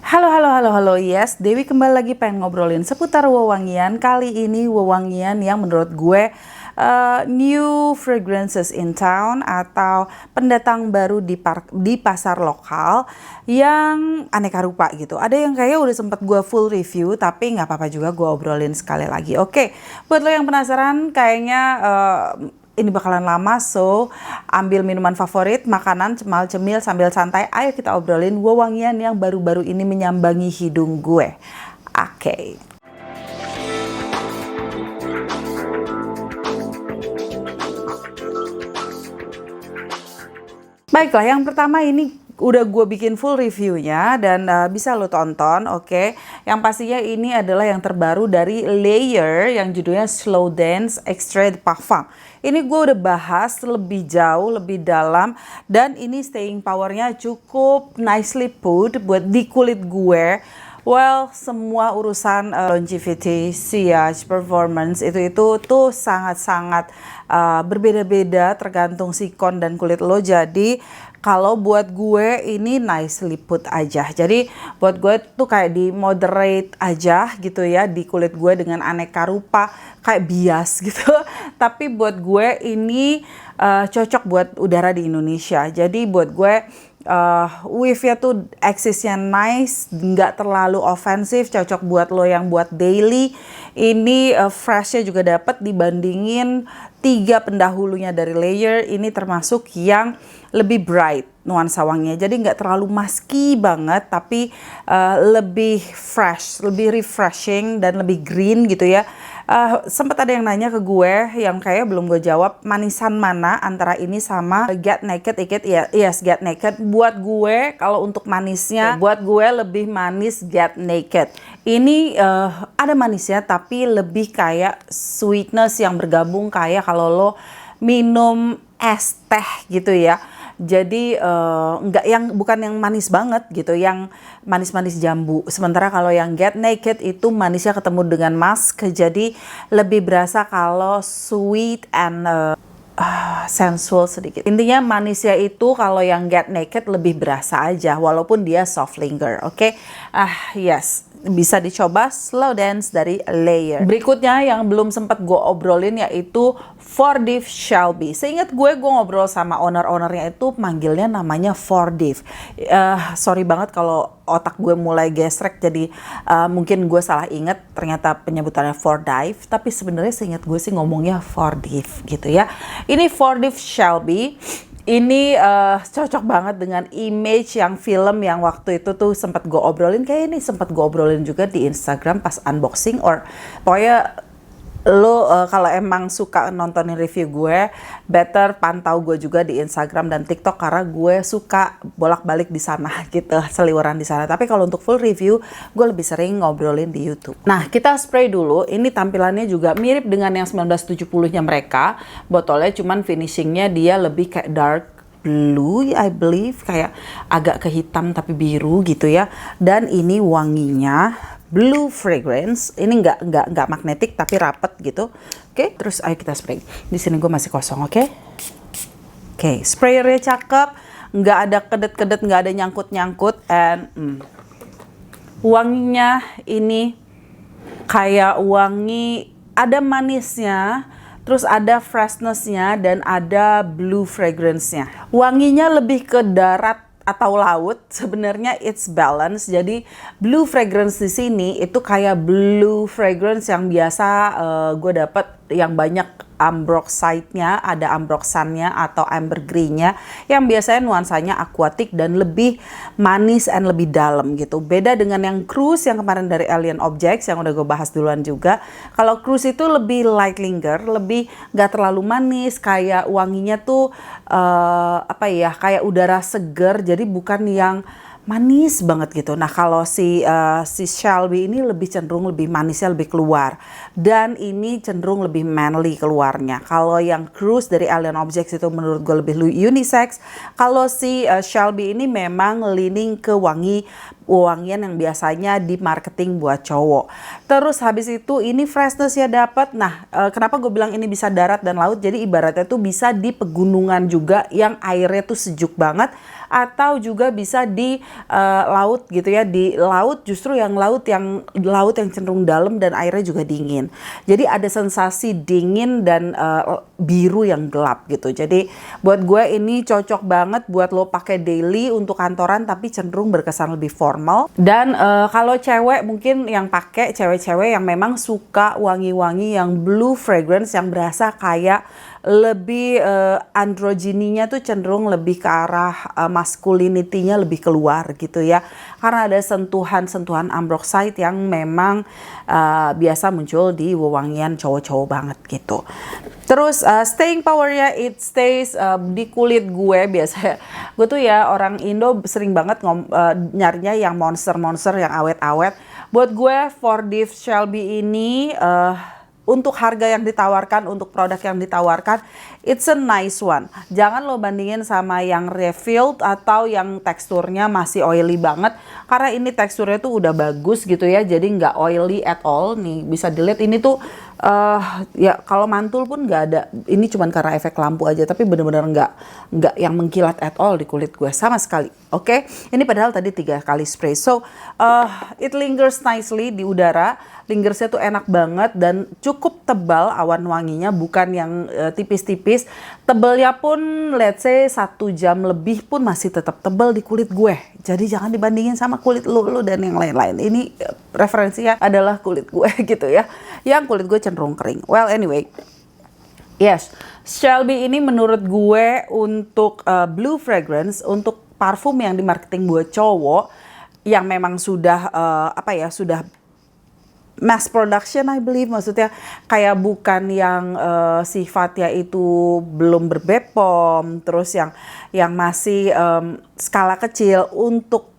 Halo, halo, halo, halo, yes, Dewi kembali lagi pengen ngobrolin seputar wewangian. Kali ini wewangian yang menurut gue new fragrances in town atau pendatang baru di pasar lokal yang aneka rupa gitu. Ada yang kayak udah sempet gue full review, tapi nggak apa-apa juga gue obrolin sekali lagi. Oke, buat lo yang penasaran kayaknya ini bakalan lama, so ambil minuman favorit, makanan, cemil sambil santai. Ayo kita obrolin wewangian yang baru-baru ini menyambangi hidung gue. Oke. Baiklah, yang pertama ini udah gue bikin full reviewnya dan bisa lo tonton, oke. Yang pastinya ini adalah yang terbaru dari Layer yang judulnya Slow Dance Extrait de Parfum. Ini gue udah bahas lebih jauh, lebih dalam, dan ini staying powernya cukup nicely put buat di kulit gue. Well, semua urusan longevity, sillage, performance itu tuh sangat-sangat berbeda-beda tergantung sikon dan kulit lo. Jadi kalau buat gue ini nicely put aja. Jadi buat gue tuh kayak di moderate aja gitu ya di kulit gue dengan aneka rupa kayak bias gitu. Tapi buat gue ini cocok buat udara di Indonesia. Jadi buat gue wave-nya tuh eksisnya nice, nggak terlalu ofensif, cocok buat lo yang buat daily. Ini freshnya juga dapat dibandingin 3 pendahulunya dari Layer. Ini termasuk yang lebih bright nuansa wanginya, jadi nggak terlalu musky banget, tapi lebih fresh, lebih refreshing dan lebih green gitu ya. Sempat ada yang nanya ke gue yang kayak belum gue jawab, manisan mana antara ini sama Get Naked. Yes, Get Naked. Buat gue kalau untuk manisnya, buat gue lebih manis Get Naked. Ini ada manisnya tapi lebih kayak sweetness yang bergabung kayak kalau lo minum es teh gitu ya. Jadi bukan yang manis banget gitu, yang manis-manis jambu. Sementara kalau yang Get Naked itu manisnya ketemu dengan musk, jadi lebih berasa kalau sweet and sensual sedikit. Intinya manisnya itu kalau yang Get Naked lebih berasa aja, walaupun dia soft linger, oke? Yes. Bisa dicoba Slow Dance dari Layer. Berikutnya yang belum sempat gue obrolin yaitu Fordiv Shelby. Seingat gue ngobrol sama owner-ownernya itu manggilnya namanya Fordiv. Sorry banget kalau otak gue mulai gesrek, jadi mungkin gue salah inget, ternyata penyebutannya Fordiv, tapi sebenarnya seingat gue sih ngomongnya Fordiv gitu ya. Ini Fordiv Shelby. Ini cocok banget dengan image yang film yang waktu itu tuh sempat gue obrolin. Kayak ini sempat gue obrolin juga di Instagram pas unboxing. Pokoknya lo kalau emang suka nontonin review gue, better pantau gue juga di Instagram dan TikTok karena gue suka bolak-balik di sana gitu, seliweran di sana. Tapi kalau untuk full review, gue lebih sering ngobrolin di YouTube. Nah, kita spray dulu. Ini tampilannya juga mirip dengan yang 1970-nya mereka. Botolnya cuman finishingnya dia lebih kayak dark blue, I believe, kayak agak ke hitam tapi biru gitu ya. Dan ini wanginya blue fragrance. Ini nggak magnetik tapi rapet gitu. Oke, terus ayo kita spray. Di sini gue masih kosong, oke? Oke, sprayernya cakep, nggak ada kedet-kedet, nggak ada nyangkut-nyangkut, and wanginya ini kayak wangi, ada manisnya, terus ada freshness-nya dan ada blue fragrance-nya. Wanginya lebih ke darat atau laut, sebenarnya it's balance. Jadi blue fragrance di sini itu kayak blue fragrance yang biasa gue dapet yang banyak ambroxide-nya, ada ambroxan-nya atau ambergris-nya yang biasanya nuansanya aquatic dan lebih manis and lebih dalam gitu. Beda dengan yang cruise yang kemarin dari Alien Objects yang udah gue bahas duluan juga. Kalau cruise itu lebih light linger, lebih gak terlalu manis, kayak wanginya tuh kayak udara seger, jadi bukan yang manis banget gitu. Nah, kalau si Shelby ini lebih cenderung lebih manisnya lebih keluar, dan ini cenderung lebih manly keluarnya. Kalau yang Cruise dari Alien Objects itu menurut gue lebih unisex. Kalau si Shelby ini memang leaning ke wangi wangian yang biasanya di marketing buat cowok. Terus habis itu ini freshness ya dapat. Nah, kenapa gue bilang ini bisa darat dan laut? Jadi ibaratnya tuh bisa di pegunungan juga yang airnya tuh sejuk banget, atau juga bisa di laut gitu ya. Di laut justru yang laut yang cenderung dalam dan airnya juga dingin. Jadi ada sensasi dingin dan biru yang gelap gitu. Jadi buat gue ini cocok banget buat lo pakai daily untuk kantoran, tapi cenderung berkesan lebih formal. Dan kalau cewek mungkin yang pakai cewek-cewek yang memang suka wangi-wangi yang blue fragrance yang berasa kayak lebih androgininya tuh cenderung lebih ke arah masculinity-nya lebih keluar gitu ya. Karena ada sentuhan-sentuhan ambroxite yang memang biasa muncul di wewangian cowok-cowok banget gitu. Terus staying power-nya it stays di kulit gue biasa. Gue tuh ya orang Indo sering banget nyarinya yang monster-monster yang awet-awet. Buat gue Fordiv Shelby ini untuk harga yang ditawarkan, untuk produk yang ditawarkan, it's a nice one. Jangan lo bandingin sama yang refilled atau yang teksturnya masih oily banget. Karena ini teksturnya tuh udah bagus gitu ya, jadi nggak oily at all. Nih bisa dilihat ini tuh ya kalau mantul pun nggak ada. Ini cuman karena efek lampu aja, tapi bener-bener nggak yang mengkilat at all di kulit gue sama sekali. Oke, ini padahal tadi 3 kali spray. So it lingers nicely di udara. Lingersnya tuh enak banget dan cukup tebal awan wanginya, bukan yang tipis-tipis. Tebalnya pun let's say 1 jam lebih pun masih tetap tebal di kulit gue. Jadi jangan dibandingin sama kulit lu dan yang lain-lain. Ini referensinya adalah kulit gue gitu ya. Yang kulit gue cenderung kering. Well anyway, yes, Shelby ini menurut gue untuk blue fragrance, untuk parfum yang di marketing buat cowok yang memang sudah sudah mass production I believe, maksudnya kayak bukan yang sifatnya itu belum berbepom, terus yang masih skala kecil. Untuk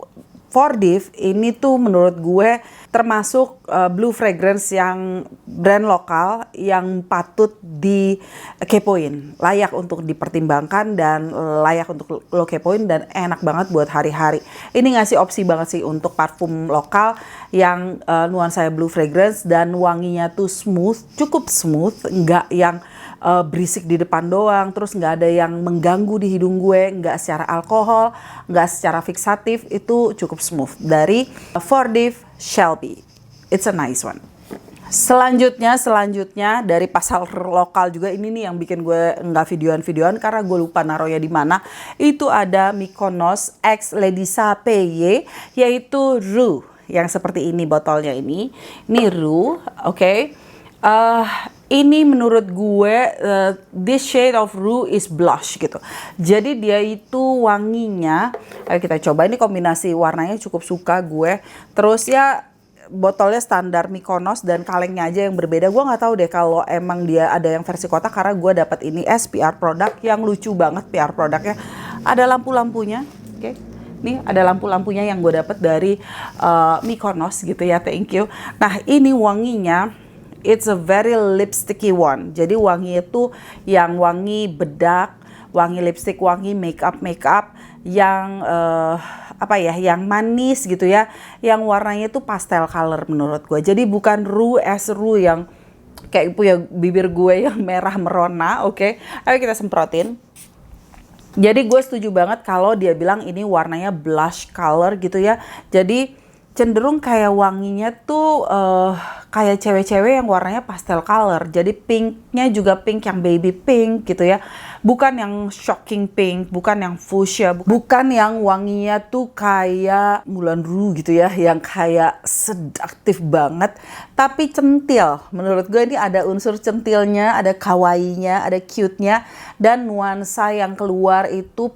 Fordiv ini tuh menurut gue termasuk blue fragrance yang brand lokal yang patut dikepoin, layak untuk dipertimbangkan dan layak untuk lo kepoin dan enak banget buat hari-hari. Ini ngasih opsi banget sih untuk parfum lokal yang nuansanya blue fragrance dan wanginya tuh smooth, cukup smooth, nggak yang berisik di depan doang, terus nggak ada yang mengganggu di hidung gue, nggak secara alkohol, nggak secara fiksatif, itu cukup smooth dari Fordiv Shelby. It's a nice one. Selanjutnya dari pasar lokal juga, ini nih yang bikin gue nggak videoan karena gue lupa naruhnya di mana. Itu ada Mykonos X Ledisa PY, yaitu Rue yang seperti ini botolnya ini. Ini Rue, oke. Ini menurut gue this shade of Rue is blush gitu. Jadi dia itu wanginya, ayo kita coba, ini kombinasi warnanya cukup suka gue. Terus ya botolnya standar Mykonos dan kalengnya aja yang berbeda. Gue nggak tahu deh kalau emang dia ada yang versi kotak, karena gue dapat ini PR produk yang lucu banget. PR produknya ada lampu-lampunya, oke. Nih ada lampu-lampunya yang gue dapat dari Mykonos gitu ya, thank you. Nah ini wanginya, it's a very lipsticky one. Jadi wangi itu yang wangi bedak, wangi lipstick, wangi makeup yang yang manis gitu ya. Yang warnanya itu pastel color menurut gue. Jadi bukan Rue yang kayak punya bibir gue yang merah merona, oke. Ayo kita semprotin. Jadi gue setuju banget kalau dia bilang ini warnanya blush color gitu ya. Jadi cenderung kayak wanginya tuh kayak cewek-cewek yang warnanya pastel color. Jadi pinknya juga pink yang baby pink gitu ya. Bukan yang shocking pink, bukan yang fuchsia, bukan yang wanginya tuh kayak Moulin Rouge gitu ya, yang kayak sedaktif banget, tapi centil. Menurut gue ini ada unsur centilnya, ada kawaii-nya, ada cute-nya, dan nuansa yang keluar itu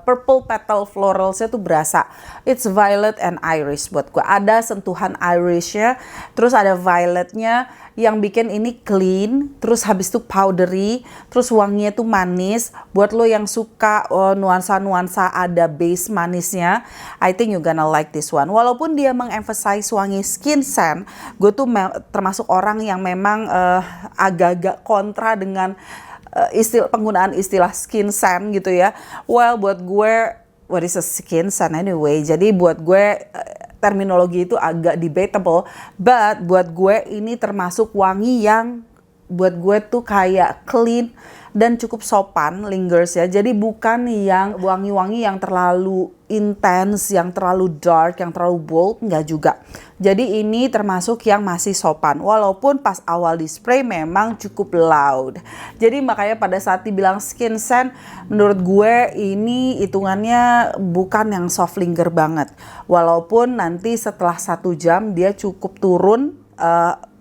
purple petal florals-nya tuh berasa. It's violet and iris buat gue. Ada sentuhan iris-nya, terus ada violet-nya yang bikin ini clean, terus habis itu powdery, terus wanginya tuh manis. Buat lo yang suka nuansa-nuansa ada base manisnya, I think you gonna like this one. Walaupun dia mengemphasize wangi skin scent, gue tuh termasuk orang yang memang agak-agak kontra dengan penggunaan istilah skin scent gitu ya. Well, buat gue, what is a skin scent anyway? Jadi buat gue terminologi itu agak debatable, but buat gue ini termasuk wangi yang buat gue tuh kayak clean dan cukup sopan, lingers ya. Jadi bukan yang wangi-wangi yang terlalu intense, yang terlalu dark, yang terlalu bold, enggak juga. Jadi ini termasuk yang masih sopan, walaupun pas awal di spray memang cukup loud. Jadi makanya pada saat dibilang skin scent, menurut gue ini hitungannya bukan yang soft linger banget. Walaupun nanti setelah 1 jam dia cukup turun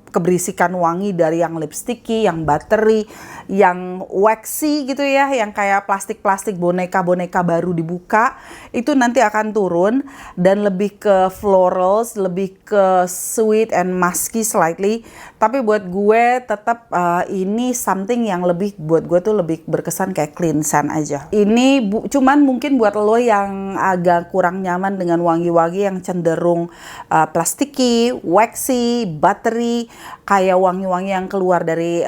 keberisikan wangi dari yang lipsticky, yang buttery, yang waxy gitu ya, yang kayak plastik-plastik boneka-boneka baru dibuka, itu nanti akan turun dan lebih ke florals, lebih ke sweet and musky slightly. Tapi buat gue tetap ini something yang lebih, buat gue tuh lebih berkesan kayak clean scent aja. Ini cuman mungkin buat lo yang agak kurang nyaman dengan wangi-wangi yang cenderung plasticky, waxy, buttery, kayak wangi-wangi yang keluar dari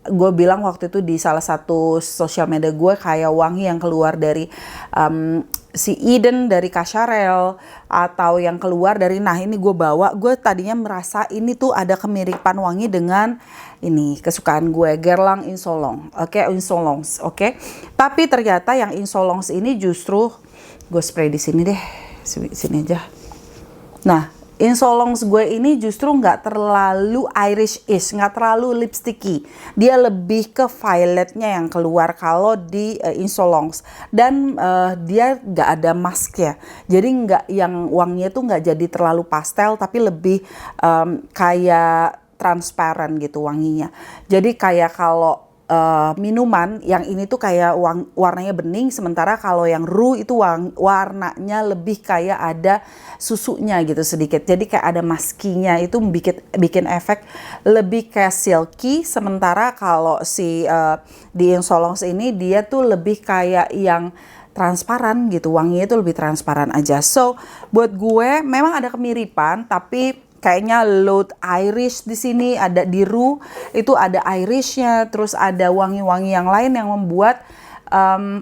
gue bilang waktu itu di salah satu sosial media gue, kayak wangi yang keluar dari si Eden dari Cacharel, atau yang keluar dari, nah ini gue bawa, gue tadinya merasa ini tuh ada kemiripan wangi dengan ini kesukaan gue, Guerlain Insolence, Insolence, tapi ternyata yang Insolence ini justru gue spray di sini deh, sini aja. Nah, Insolence gue ini justru nggak terlalu Irish-ish, nggak terlalu lipsticky. Dia lebih ke violetnya yang keluar kalau di Insolence. Dan dia nggak ada mask ya. Jadi nggak, yang wanginya tuh nggak jadi terlalu pastel, tapi lebih kayak transparan gitu wanginya. Jadi kayak kalau minuman yang ini tuh kayak warnanya bening, sementara kalau yang Ru itu warnanya lebih kayak ada susunya gitu sedikit, jadi kayak ada maskinya, itu bikin efek lebih kayak silky. Sementara kalau si di Insolence ini dia tuh lebih kayak yang transparan gitu, wanginya itu lebih transparan aja. So buat gue memang ada kemiripan, tapi kayaknya load Irish di sini, ada di Ru itu ada Irishnya, terus ada wangi-wangi yang lain yang membuat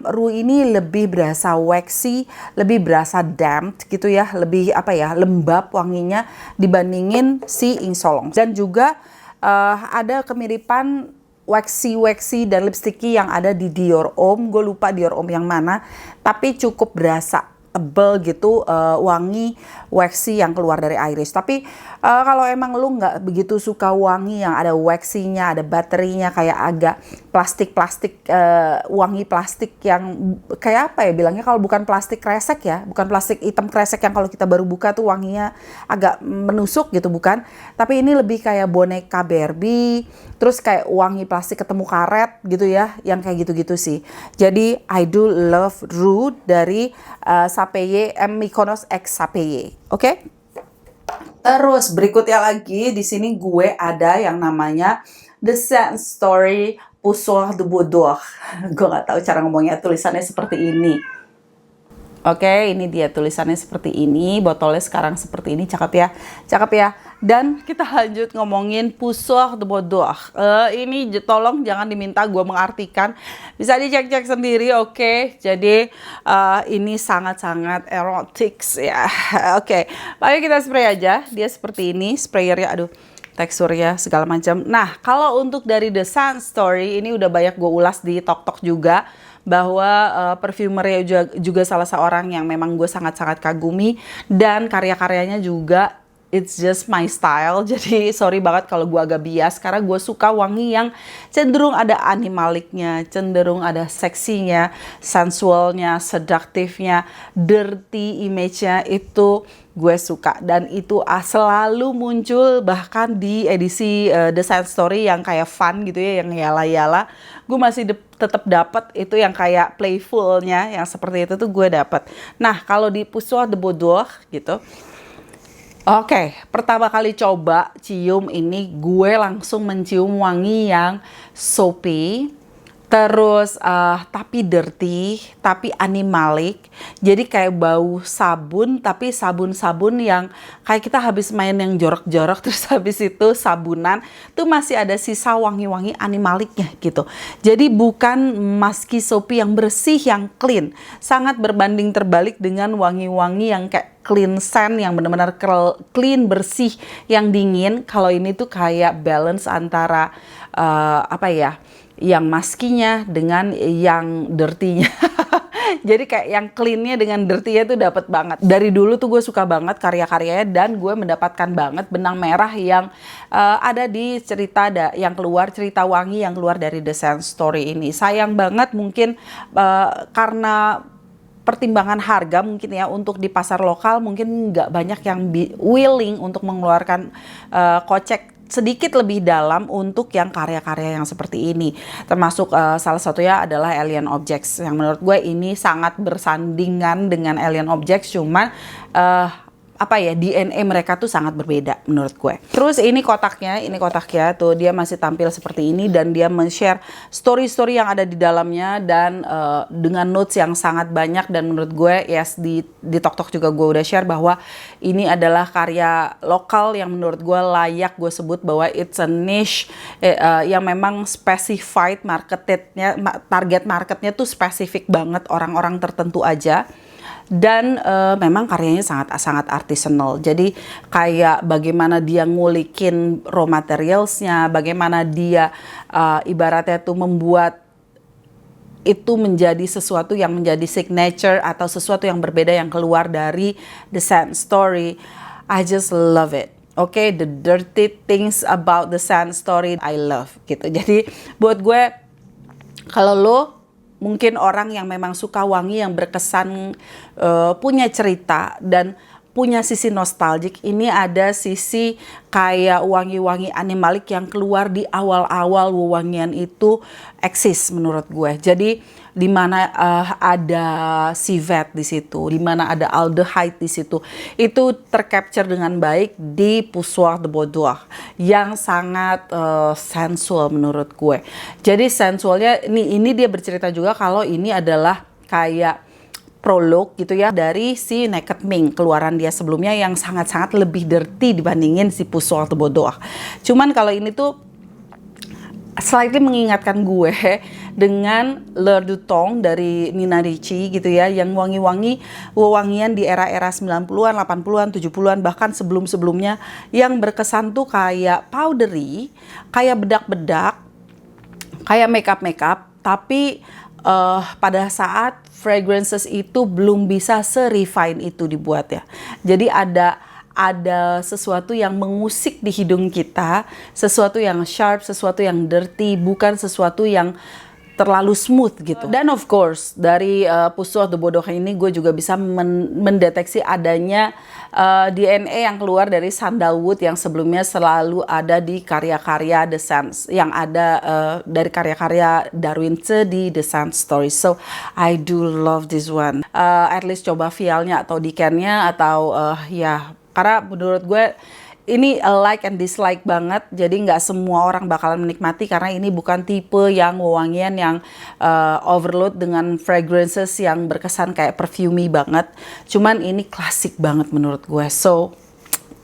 Ru ini lebih berasa waxy, lebih berasa damp gitu ya, lebih lembab wanginya dibandingin si Insolence. Dan juga ada kemiripan waxy dan lipsticky yang ada di Dior Homme, gue lupa Dior Homme yang mana, tapi cukup berasa tebel gitu wangi waxy yang keluar dari Irish. Tapi kalau emang lu nggak begitu suka wangi yang ada waxy-nya, ada baterinya, kayak agak plastik-plastik, wangi plastik yang kayak apa ya bilangnya, kalau bukan plastik kresek ya, bukan plastik hitam kresek yang kalau kita baru buka tuh wanginya agak menusuk gitu, bukan. Tapi ini lebih kayak boneka Barbie, terus kayak wangi plastik ketemu karet gitu ya, yang kayak gitu-gitu sih. Jadi I do love Ru dari Sapeye, Mykonos X Sapeye, oke? Terus berikutnya lagi di sini gue ada yang namanya The Scent Story Poussoir de Boudoir. Gue nggak tahu cara ngomongnya, tulisannya seperti ini. Oke, ini dia tulisannya seperti ini, botolnya sekarang seperti ini, cakep ya. Dan kita lanjut ngomongin Poussoir de Boudoir. Ini tolong jangan diminta gue mengartikan, bisa dicek-cek sendiri, oke? Jadi ini sangat-sangat erotik ya. Oke, mari kita spray aja. Dia seperti ini, sprayernya, aduh, teksturnya segala macam. Nah, kalau untuk dari The Scent Story ini udah banyak gue ulas di Tok juga, bahwa perfumernya juga salah seorang yang memang gue sangat-sangat kagumi, dan karya-karyanya juga it's just my style. Jadi sorry banget kalau gue agak bias, karena gue suka wangi yang cenderung ada animaliknya, cenderung ada seksinya, sensualnya, seductive-nya, dirty image-nya, itu gue suka. Dan itu selalu muncul bahkan di edisi The Scent Story yang kayak fun gitu ya, yang yala-yala, gue masih tetap dapat itu yang kayak playfulnya, yang seperti itu tuh gue dapat. Nah, kalau di Poussoir de Boudoir gitu, oke, pertama kali coba cium ini gue langsung mencium wangi yang soapy, Terus tapi dirty, tapi animalic. Jadi kayak bau sabun, tapi sabun-sabun yang kayak kita habis main yang jorok-jorok terus habis itu sabunan tuh masih ada sisa wangi-wangi animalicnya gitu. Jadi bukan musky soapy yang bersih, yang clean. Sangat berbanding terbalik dengan wangi-wangi yang kayak clean scent yang benar-benar clean, bersih, yang dingin. Kalau ini tuh kayak balance antara apa ya, yang maskinya dengan yang dirty-nya. Jadi kayak yang clean-nya dengan dirty-nya tuh dapat banget. Dari dulu tuh gue suka banget karya-karyanya dan gue mendapatkan banget benang merah yang ada di cerita yang keluar, cerita wangi yang keluar dari The Scent Story ini. Sayang banget mungkin karena pertimbangan harga mungkin ya, untuk di pasar lokal mungkin nggak banyak yang willing untuk mengeluarkan kocek sedikit lebih dalam untuk yang karya-karya yang seperti ini. Termasuk salah satunya adalah Alien Objects yang menurut gue ini sangat bersandingan dengan Alien Objects, cuman apa ya, DNA mereka tuh sangat berbeda menurut gue. Terus ini kotaknya tuh dia masih tampil seperti ini dan dia men-share story-story yang ada di dalamnya dan dengan notes yang sangat banyak. Dan menurut gue yes, di Tok juga gue udah share bahwa ini adalah karya lokal yang menurut gue layak gue sebut bahwa it's a niche yang memang specified marketnya, target marketnya tuh spesifik banget, orang-orang tertentu aja. Dan memang karyanya sangat artisanal. Jadi kayak bagaimana dia ngulikin raw materialsnya, bagaimana dia ibaratnya tuh membuat itu menjadi sesuatu yang menjadi signature atau sesuatu yang berbeda yang keluar dari The Scent Story. I just love it. Okay, the dirty things about The Scent Story I love gitu. Jadi buat gue, kalau lo mungkin orang yang memang suka wangi yang berkesan, punya cerita dan punya sisi nostalgic, ini ada sisi kayak wangi-wangi animalik yang keluar di awal-awal wewangian itu eksis menurut gue. Jadi di mana ada civet di situ, di mana ada aldehyde di situ, itu tercapture dengan baik di Poussoir de Boudoir yang sangat sensual menurut gue. Jadi sensualnya ini dia bercerita juga kalau ini adalah kayak prolog gitu ya dari si Naked Mink, keluaran dia sebelumnya yang sangat-sangat lebih dirty dibandingin si Poussoir de Boudoir. Cuman kalau ini tuh slightly mengingatkan gue dengan L'Heure du Temps dari Nina Ricci gitu ya, yang wewangian di era-era 90-an, 80-an, 70-an, bahkan sebelum-sebelumnya, yang berkesan tuh kayak powdery, kayak bedak-bedak, kayak makeup, tapi pada saat fragrances itu belum bisa se-refine itu dibuat ya. Jadi ada sesuatu yang mengusik di hidung kita, sesuatu yang sharp, sesuatu yang dirty, bukan sesuatu yang terlalu smooth gitu. Dan of course dari Poussoir de Boudoir ini gue juga bisa mendeteksi adanya DNA yang keluar dari sandalwood yang sebelumnya selalu ada di karya-karya The Scent, yang ada dari karya-karya Darwince di The Scent Story. So I do love this one. At least coba vialnya atau decannya atau ya, karena menurut gue ini like and dislike banget. Jadi nggak semua orang bakalan menikmati karena ini bukan tipe yang wewangian yang overload dengan fragrances yang berkesan kayak perfumey banget. Cuman ini klasik banget menurut gue. So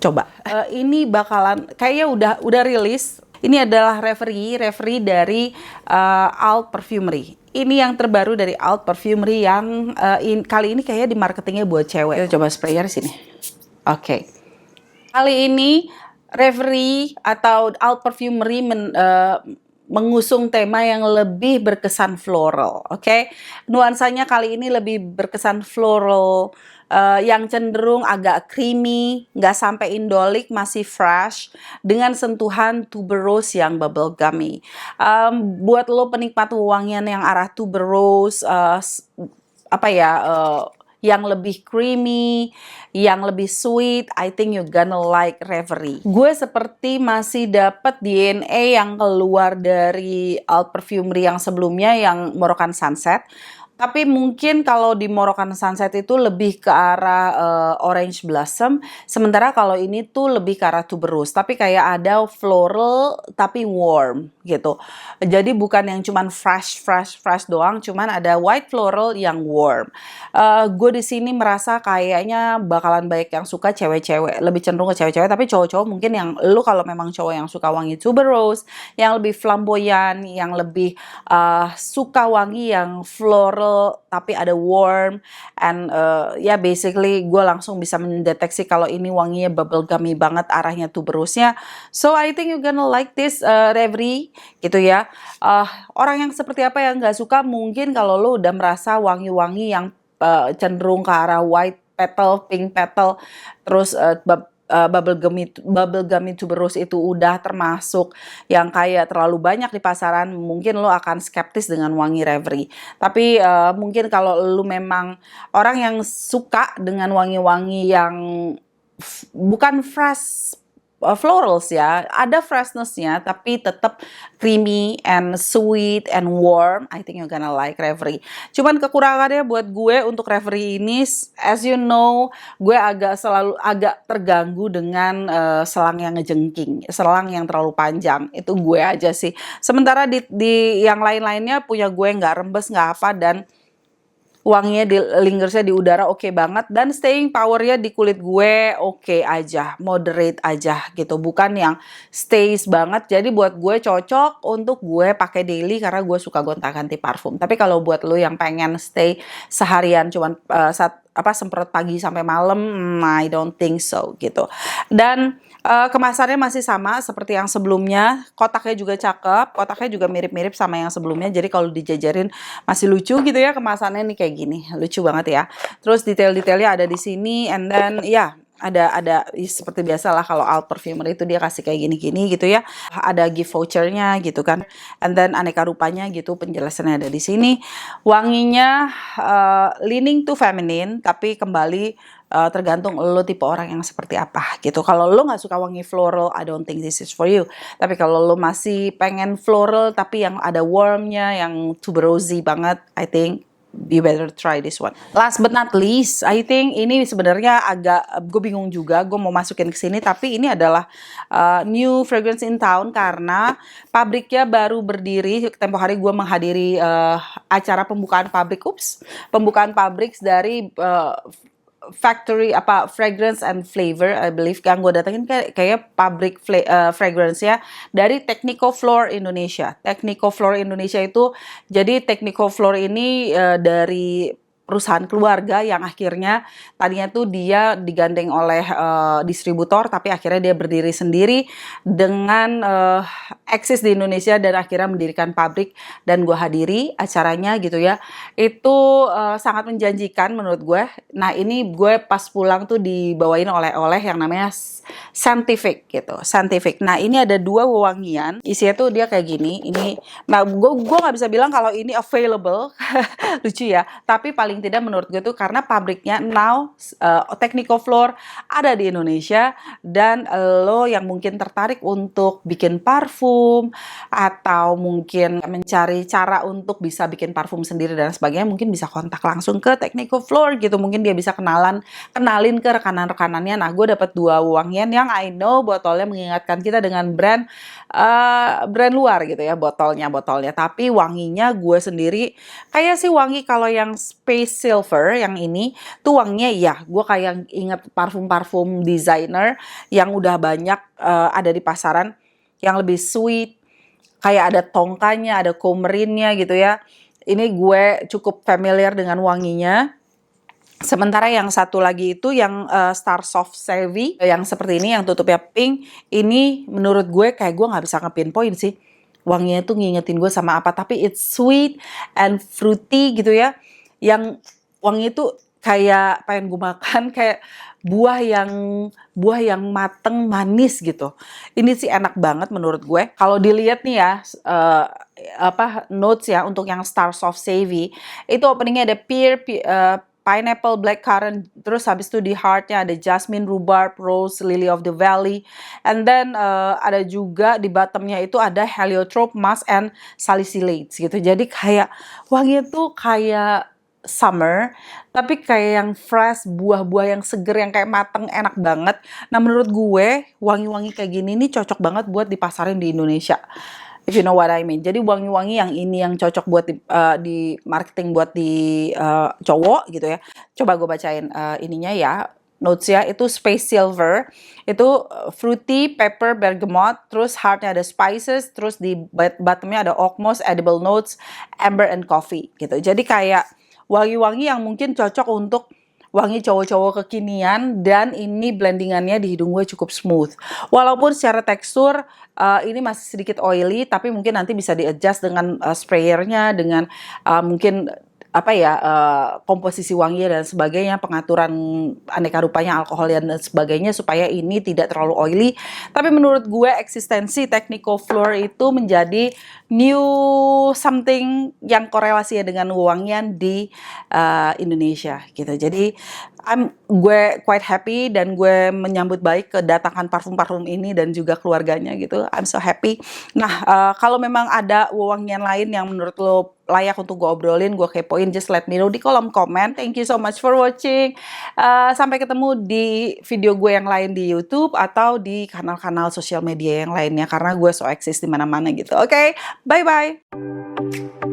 coba. Ini bakalan kayaknya udah rilis. Ini adalah reverie dari Alt Perfumery. Ini yang terbaru dari Alt Perfumery yang kali ini kayaknya di marketingnya buat cewek. Kita coba sprayer sini. Oke. Kali ini Reverie atau Alt Perfumery mengusung tema yang lebih berkesan floral, oke? Nuansanya kali ini lebih berkesan floral, yang cenderung agak creamy, nggak sampai indolic, masih fresh, dengan sentuhan tuberose yang bubblegummy. Buat lo penikmat wewangian yang arah tuberose, yang lebih creamy, yang lebih sweet, I think you gonna like Reverie. Gue seperti masih dapat DNA yang keluar dari Alt Perfumery yang sebelumnya, yang Moroccan Sunset. Tapi mungkin kalau di Moroccan Sunset itu lebih ke arah orange blossom, sementara kalau ini tuh lebih ke arah tuberose. Tapi kayak ada floral tapi warm gitu. Jadi bukan yang cuman fresh doang, cuman ada white floral yang warm. Gue di sini merasa kayaknya bakalan banyak yang suka cewek-cewek, lebih cenderung ke cewek-cewek. Tapi cowok-cowok mungkin yang lu kalau memang cowok yang suka wangi tuberose, yang lebih flamboyan, yang lebih suka wangi yang floral tapi ada warm and ya basically gue langsung bisa mendeteksi kalau ini wanginya bubblegummy banget arahnya tuberose-nya. So I think you're gonna like this Reverie gitu ya. Orang yang seperti apa yang nggak suka mungkin kalau lo udah merasa wangi-wangi yang cenderung ke arah white petal, pink petal, terus bubblegummy tuberose itu udah termasuk yang kayak terlalu banyak di pasaran, mungkin lo akan skeptis dengan wangi Reverie. Tapi mungkin kalau lo memang orang yang suka dengan wangi-wangi yang bukan fresh florals ya, ada freshness-nya tapi tetap creamy and sweet and warm. I think you're gonna like Reverie. Cuman kekurangannya buat gue untuk Reverie ini, as you know, gue selalu agak terganggu dengan selang yang ngejengking, selang yang terlalu panjang. Itu gue aja sih. Sementara di yang lain-lainnya punya gue nggak rembes, nggak apa, dan wanginya lingersnya di udara oke banget, dan staying powernya di kulit gue oke aja, moderate aja gitu, bukan yang stays banget. Jadi buat gue cocok untuk gue pakai daily karena gue suka gonta-ganti parfum. Tapi kalau buat lo yang pengen stay seharian cuman semprot pagi sampai malam, I don't think so gitu. Dan kemasannya masih sama seperti yang sebelumnya, kotaknya juga cakep, kotaknya juga mirip-mirip sama yang sebelumnya. Jadi kalau dijajarin masih lucu gitu ya, kemasannya nih kayak gini, lucu banget ya. Terus detail-detailnya ada di sini, and then ya ada seperti biasa lah kalau Alt Perfumer itu dia kasih kayak gini-gini gitu ya. Ada gift vouchernya gitu kan, and then aneka rupanya gitu, penjelasannya ada di sini. Wanginya leaning to feminine, tapi kembali tergantung lo tipe orang yang seperti apa gitu. Kalau lo nggak suka wangi floral, I don't think this is for you. Tapi kalau lo masih pengen floral tapi yang ada warmnya, yang tuberosy banget, I think you better try this one. Last but not least, I think ini sebenarnya agak gue bingung juga, gue mau masukin ke sini, tapi ini adalah new fragrance in town karena pabriknya baru berdiri. Tempo hari gue menghadiri acara pembukaan pembukaan pabrik dari factory fragrance and flavor, I believe yang gue datengin kayak pabrik fragrance ya dari Technico Flor Indonesia. Technico Flor Indonesia itu, jadi Technico Flor ini dari perusahaan keluarga yang akhirnya tadinya tuh dia digandeng oleh distributor, tapi akhirnya dia berdiri sendiri dengan eksis di Indonesia dan akhirnya mendirikan pabrik, dan gue hadiri acaranya gitu ya. Itu sangat menjanjikan menurut gue. Nah ini gue pas pulang tuh dibawain oleh-oleh yang namanya Scientific gitu, Scientific. Nah ini ada 2 wewangian, isinya tuh dia kayak gini. Ini, nah gue nggak bisa bilang kalau ini available, lucu ya. Tapi paling tidak menurut gue tuh karena pabriknya now Technico Flor ada di Indonesia, dan lo yang mungkin tertarik untuk bikin parfum atau mungkin mencari cara untuk bisa bikin parfum sendiri dan sebagainya, mungkin bisa kontak langsung ke Technico Flor gitu. Mungkin dia bisa kenalin ke rekan-rekanannya. Nah gue dapat 2 wangian yang I know botolnya mengingatkan kita dengan brand luar gitu ya, botolnya. Tapi wanginya gue sendiri kayak sih wangi kalau yang Space Silver yang ini tuh wanginya ya gue kayak inget parfum-parfum designer yang udah banyak ada di pasaran, yang lebih sweet, kayak ada tongkanya, ada coumerinnya gitu ya. Ini gue cukup familiar dengan wanginya. Sementara yang satu lagi itu yang Star Soft Savvy yang seperti ini, yang tutupnya pink, ini menurut gue kayak gue nggak bisa ngepinpoint sih wanginya tuh ngingetin gue sama apa, tapi it's sweet and fruity gitu ya, yang wangi itu kayak pengen gue makan, kayak buah yang mateng manis gitu. Ini sih enak banget menurut gue. Kalau dilihat nih ya notes ya untuk yang Star Soft Savvy itu openingnya ada pear, pineapple, blackcurrant, terus habis itu di heartnya ada jasmine, rhubarb, rose, lily of the valley, and then ada juga di bottomnya itu ada heliotrope, musk, and salicylates gitu. Jadi kayak wanginya tuh kayak summer, tapi kayak yang fresh, buah-buah yang seger, yang kayak mateng, enak banget. Nah, menurut gue, wangi-wangi kayak gini nih cocok banget buat dipasarin di Indonesia. If you know what I mean. Jadi wangi-wangi yang ini yang cocok buat di marketing buat di cowok gitu ya. Coba gue bacain ininya ya. Notes ya, itu Space Silver, itu fruity, pepper, bergamot, terus heartnya ada spices, terus di bottomnya ada oak moss, edible notes, amber, and coffee gitu. Jadi kayak wangi-wangi yang mungkin cocok untuk wangi cowok-cowok kekinian, dan ini blendingannya di hidung gue cukup smooth. Walaupun secara tekstur ini masih sedikit oily, tapi mungkin nanti bisa di-adjust dengan sprayernya, dengan mungkin apa ya, komposisi wangi dan sebagainya, pengaturan aneka rupanya alkohol dan sebagainya supaya ini tidak terlalu oily. Tapi menurut gue eksistensi Technical Floor itu menjadi new something yang korelasinya dengan wangian di Indonesia gitu. Jadi gue quite happy dan gue menyambut baik kedatangan parfum-parfum ini dan juga keluarganya gitu. I'm so happy. Nah, kalau memang ada wewangian lain yang menurut lo layak untuk gue obrolin, gue kepoin, just let me know di kolom komen. Thank you so much for watching. Sampai ketemu di video gue yang lain di YouTube atau di kanal-kanal sosial media yang lainnya, karena gue so eksis di mana-mana gitu. Oke, bye-bye.